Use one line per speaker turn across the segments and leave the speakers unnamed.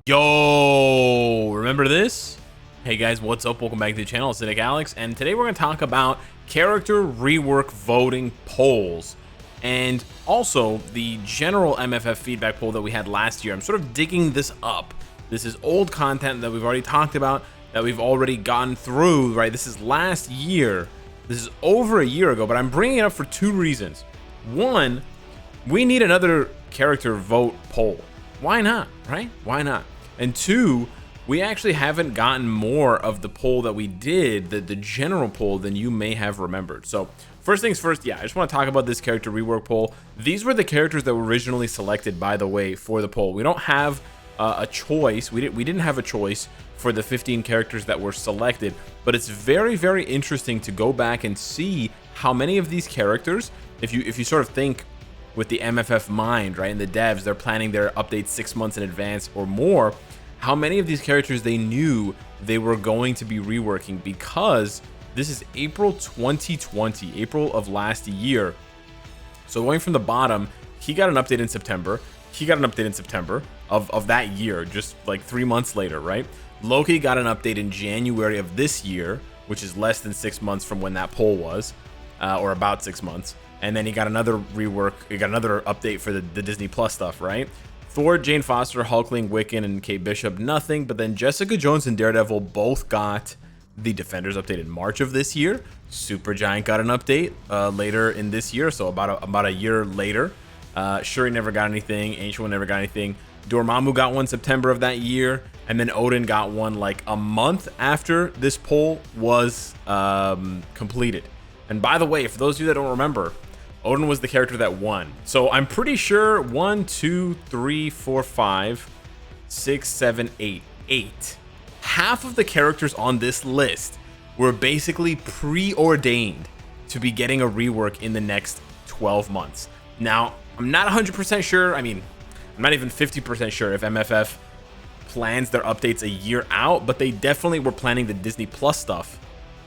Yo, remember this? Hey guys, what's up? Welcome back to the channel, Cynicalex, and today we're going to talk about character rework voting polls and also the general MFF feedback poll that we had last year. I'm sort of digging this up. This is old content that we've already talked about, that we've already gone through, right? This is last year. This is over a year ago, but I'm bringing it up for two reasons. One, we need another character vote poll. Why not, right? Why not? And two, we actually haven't gotten more of the poll that we did, the general poll, than you may have remembered. So first things first, yeah, I just want to talk about this character rework poll. These were the characters that were originally selected, by the way, for the poll. We don't have a choice. We didn't have a choice for the 15 characters that were selected, but it's very, very interesting to go back and see how many of these characters, if you sort of think with the MFF mind, right, and the devs, they're planning their updates 6 months in advance or more, how many of these characters they knew they were going to be reworking, because this is April 2020, April of last year. So going from the bottom, he got an update in September, he got an update in September of that year, just like 3 months later, right? Loki got an update in January of this year, which is less than 6 months from when that poll was, or about 6 months. And then he got another rework, he got another update for the Disney Plus stuff, right? Thor, Jane Foster, Hulkling, Wiccan, and Kate Bishop, nothing. But then Jessica Jones and Daredevil both got the Defenders update in March of this year. Supergiant got an update later in this year, so about a year later. Shuri never got anything. Ancient One never got anything. Dormammu got one September of that year. And then Odin got one like a month after this poll was completed. And by the way, for those of you that don't remember, Odin was the character that won. So I'm pretty sure 1, 2, 3, 4, 5, 6, 7, 8. Half of the characters on this list were basically preordained to be getting a rework in the next 12 months. Now, I'm not 100% sure. I mean, I'm not even 50% sure if MFF plans their updates a year out, but they definitely were planning the Disney Plus stuff,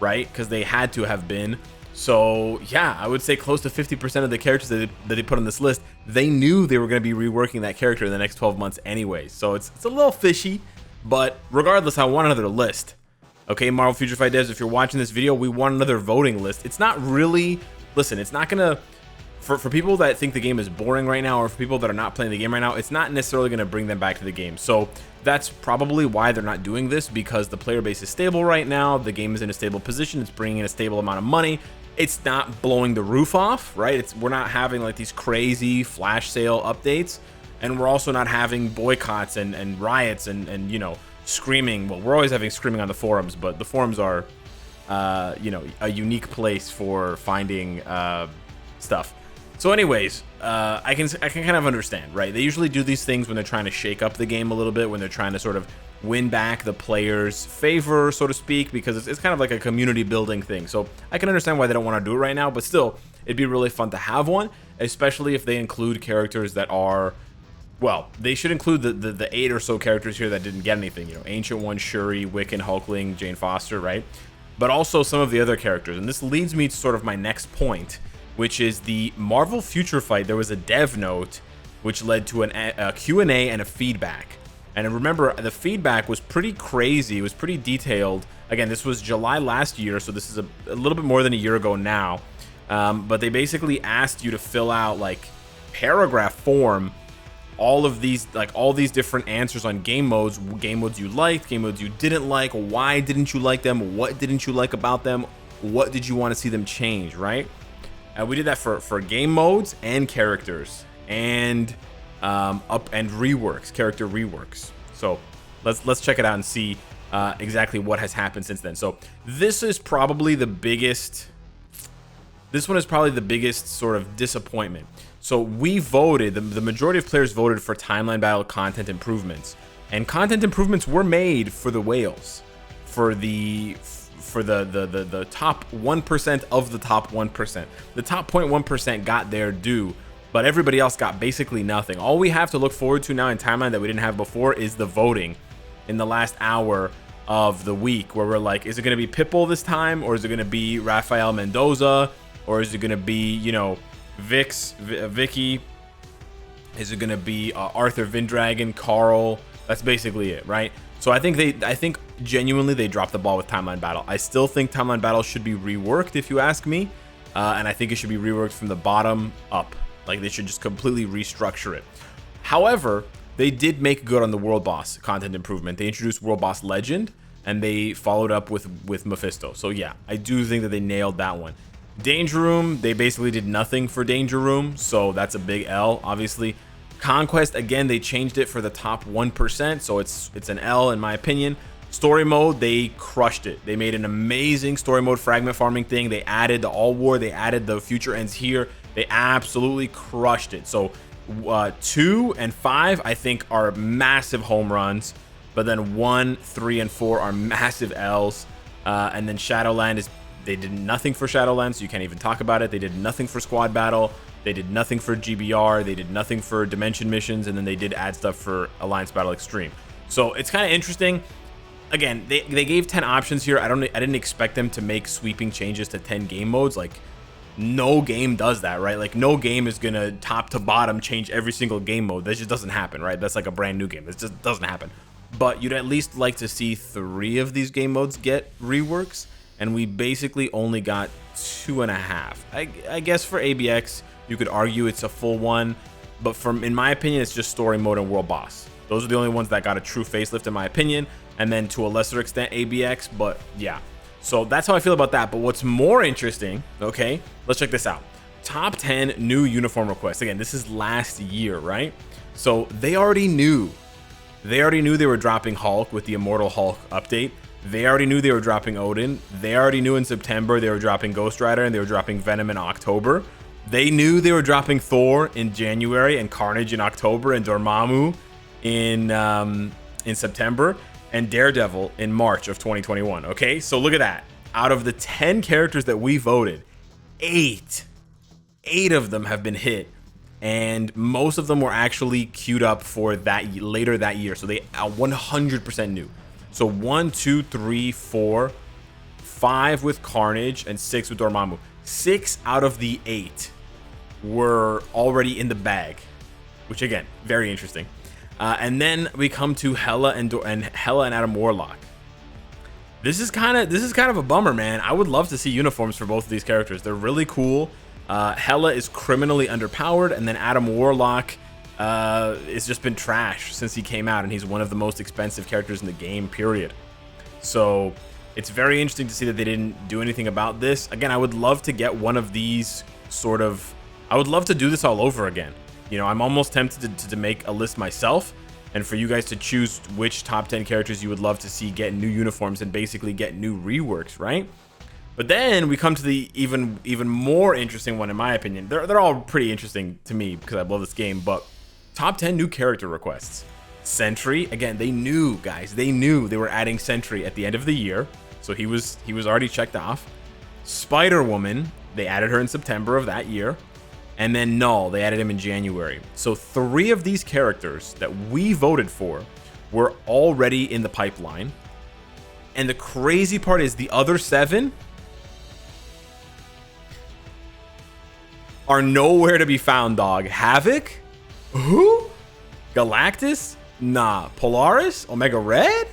right? Because they had to have been. So yeah, I would say close to 50% of the characters that they put on this list, they knew they were going to be reworking that character in the next 12 months anyway. So it's a little fishy, but regardless, I want another list. Okay, Marvel Future Fight devs, if you're watching this video, we want another voting list. It's not really, listen, it's not going to, for people that think the game is boring right now, or for people that are not playing the game right now, it's not necessarily going to bring them back to the game. So that's probably why they're not doing this, because the player base is stable right now. The game is in a stable position. It's bringing in a stable amount of money. It's not blowing the roof off, right? We're not having like these crazy flash sale updates, and we're also not having boycotts and riots and you know, screaming. Well, we're always having screaming on the forums, but the forums are you know, a unique place for finding stuff. So anyways, I can kind of understand, right? They usually do these things when they're trying to shake up the game a little bit, when they're trying to sort of win back the players' favor, so to speak, because it's kind of like a community building thing. So I can understand why they don't want to do it right now, but still, it'd be really fun to have one, especially if they include characters that are, well, they should include the 8 or so characters here that didn't get anything, you know, Ancient One, Shuri, Wiccan, Hulkling, Jane Foster, right? But also some of the other characters. And this leads me to sort of my next point, which is the Marvel Future Fight. There was a dev note which led to a Q&A and a feedback. And remember, the feedback was pretty crazy. It was pretty detailed. Again, this was July last year, so this is a little bit more than a year ago now. But they basically asked you to fill out like paragraph form all of these, like all these different answers on game modes you liked, game modes you didn't like, why didn't you like them, what didn't you like about them, what did you want to see them change, right? We did that for game modes and characters and reworks, character reworks. So let's check it out and see exactly what has happened since then. So this is probably the biggest. This one is probably the biggest sort of disappointment. So we voted, the majority of players voted for timeline battle content improvements, and content improvements were made for the whales, for the top 1% of the top 1%. The top 0.1% got their due, but everybody else got basically nothing. All we have to look forward to now in timeline that we didn't have before is the voting in the last hour of the week, where we're like, is it going to be Pitbull this time, or is it going to be Rafael Mendoza, or is it going to be, you know, Vicky? Is it going to be Arthur Vindragon, Carl, That's basically it, right? So I think genuinely they dropped the ball with Timeline Battle. I still think Timeline Battle should be reworked, if you ask me, and I think it should be reworked from the bottom up. Like, they should just completely restructure it. However, they did make good on the World Boss content improvement. They introduced World Boss Legend, and they followed up with Mephisto. So yeah, I do think that they nailed that one. Danger Room, they basically did nothing for Danger Room, so that's a big L, obviously. Conquest, again, they changed it for the top 1%, so it's an L in my opinion. Story mode, they crushed it. They made an amazing story mode fragment farming thing. They added the All War, they added the Future Ends Here. They absolutely crushed it. So 2 and 5, I think, are massive home runs, but then 1, 3, and 4 are massive L's. And then Shadowland is, they did nothing for Shadowland, so you can't even talk about it. They did nothing for Squad Battle. They did nothing for GBR. They did nothing for Dimension missions, and then they did add stuff for Alliance Battle Extreme. So it's kind of interesting. Again, they gave 10 options here. I didn't expect them to make sweeping changes to 10 game modes. Like, no game does that, right? Like, no game is gonna top to bottom change every single game mode. That just doesn't happen, right? That's like a brand new game. It just doesn't happen. But you'd at least like to see 3 of these game modes get reworks, and we basically only got 2.5. I guess for ABX, you could argue it's a full one, but in my opinion, it's just story mode and world boss. Those are the only ones that got a true facelift in my opinion, and then to a lesser extent ABX, but yeah. So that's how I feel about that. But what's more interesting, okay, let's check this out. Top 10 new uniform requests. Again, this is last year, right? So they already knew they were dropping Hulk with the Immortal Hulk update. They already knew they were dropping Odin. They already knew in September they were dropping Ghost Rider, and they were dropping Venom in October. They knew they were dropping Thor in January, and Carnage in October, and Dormammu in September, and Daredevil in March of 2021. Okay, so look at that. Out of the 10 characters that we voted, 8 of them have been hit, and most of them were actually queued up for that later that year. So they are 100% new. So 1, 2, 3, 4, 5 with Carnage, and 6 with Dormammu. 6 out of the 8 were already in the bag, which again, very interesting. And then we come to Hela and Adam Warlock. This is kind of a bummer, man. I would love to see uniforms for both of these characters. They're really cool. Hela is criminally underpowered, and then Adam Warlock has just been trash since he came out, and he's one of the most expensive characters in the game, period. So it's very interesting to see that they didn't do anything about this. Again, I would love to get one of these I would love to do this all over again. You know, I'm almost tempted to make a list myself, and for you guys to choose which top 10 characters you would love to see get new uniforms and basically get new reworks, right? But then we come to the even more interesting one, in my opinion. They're all pretty interesting to me because I love this game, but top 10 new character requests. Sentry, again, they knew, guys, they knew they were adding Sentry at the end of the year, so he was already checked off. Spider-Woman, they added her in September of that year. And then Null, they added him in January. So 3 of these characters that we voted for were already in the pipeline. And the crazy part is the other 7 are nowhere to be found, dog. Havoc? Who? Galactus? Nah. Polaris? Omega Red?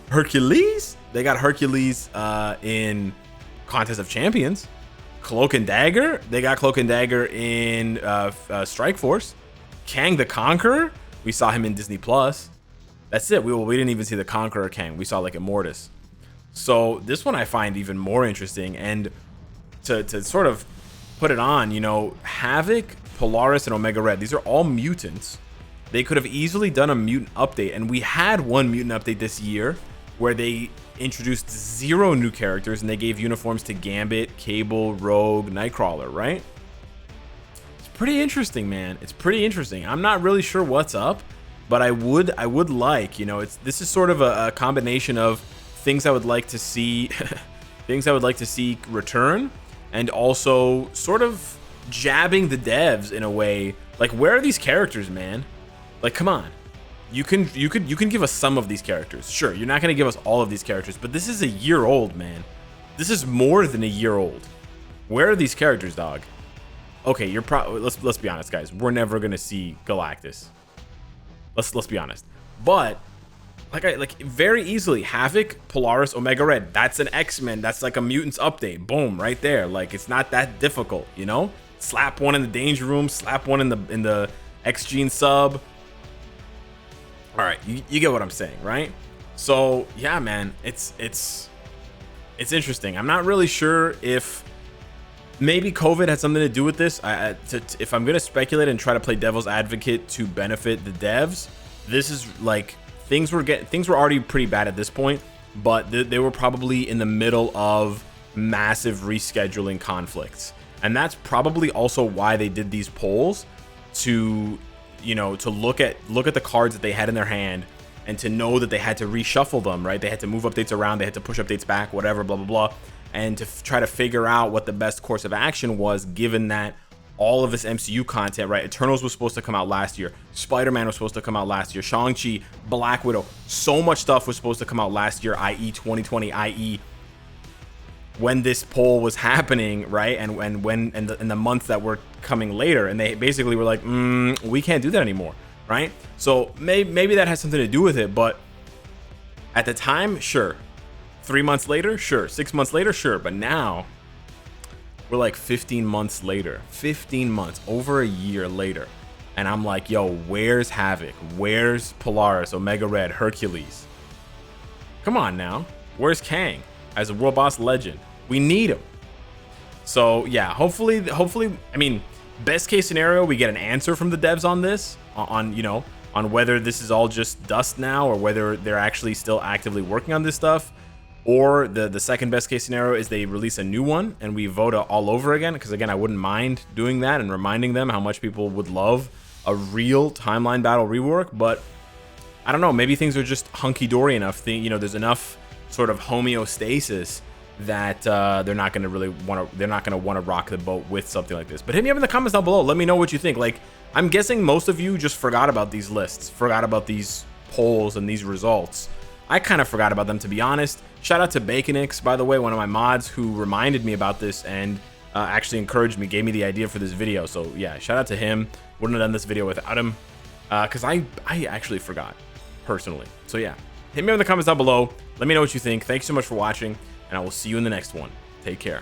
Hercules? They got Hercules in Contest of Champions. Cloak and Dagger? They got Cloak and Dagger in Strike Force. Kang the Conqueror? We saw him in Disney Plus. That's it. We didn't even see the Conqueror Kang. We saw like Immortus. So this one I find even more interesting. And to sort of put it on, you know, Havoc, Polaris, and Omega Red, these are all mutants. They could have easily done a mutant update. And we had one mutant update this year where they introduced 0 new characters, and they gave uniforms to Gambit, Cable, Rogue, Nightcrawler, right? It's pretty interesting, man. It's pretty interesting. I'm not really sure what's up, but I would like, you know, this is sort of a combination of things I would like to see things I would like to see return, and also sort of jabbing the devs in a way. Like, where are these characters, man? Like, come on. You can give us some of these characters. Sure, you're not going to give us all of these characters, but this is a year old, man. This is more than a year old. Where are these characters, dog? Okay, let's be honest, guys. We're never going to see Galactus. Let's be honest. But like very easily Havoc, Polaris, Omega Red. That's an X-Men. That's like a Mutants update. Boom, right there. Like it's not that difficult, you know? Slap one in the Danger Room, slap one in the X-Gene sub. All right, you get what I'm saying, right? So yeah, man, it's interesting. I'm not really sure if maybe COVID had something to do with this. If I'm gonna speculate and try to play devil's advocate to benefit the devs, this is like things were already pretty bad at this point, but they were probably in the middle of massive rescheduling conflicts, and that's probably also why they did these polls to, you know, to look at the cards that they had in their hand and to know that they had to reshuffle them, right? They had to move updates around, they had to push updates back, whatever, blah blah blah, and to try to figure out what the best course of action was, given that all of this MCU content, right? Eternals was supposed to come out last year, Spider-Man was supposed to come out last year, Shang-Chi, Black Widow, so much stuff was supposed to come out last year, i.e. 2020, i.e. when this poll was happening, right? And when in the months that were coming later, and they basically were like, we can't do that anymore, right? So maybe that has something to do with it, but at the time, sure. 3 months later, sure. 6 months later, sure. But now we're like 15 months later, 15 months, over a year later, and I'm like, yo, where's Havoc? Where's Polaris, Omega Red, Hercules? Come on now, where's Kang as a World Boss Legend? We need him. So yeah, hopefully, I mean, best case scenario, we get an answer from the devs on this, on you know, on whether this is all just dust now or whether they're actually still actively working on this stuff. Or the second best case scenario is they release a new one and we vote all over again, because again, I wouldn't mind doing that and reminding them how much people would love a real timeline battle rework. But I don't know, maybe things are just hunky-dory enough, you know, there's enough sort of homeostasis that they're not going to want to rock the boat with something like this. But hit me up in the comments down below, let me know what you think. Like, I'm guessing most of you just forgot about these lists, forgot about these polls and these results. I kind of forgot about them, to be honest. Shout out to Baconix, by the way, one of my mods who reminded me about this and actually encouraged me, gave me the idea for this video. So yeah, shout out to him. Wouldn't have done this video without him, because I actually forgot personally. So yeah, hit me up in the comments down below. Let me know what you think. Thanks so much for watching, and I will see you in the next one. Take care.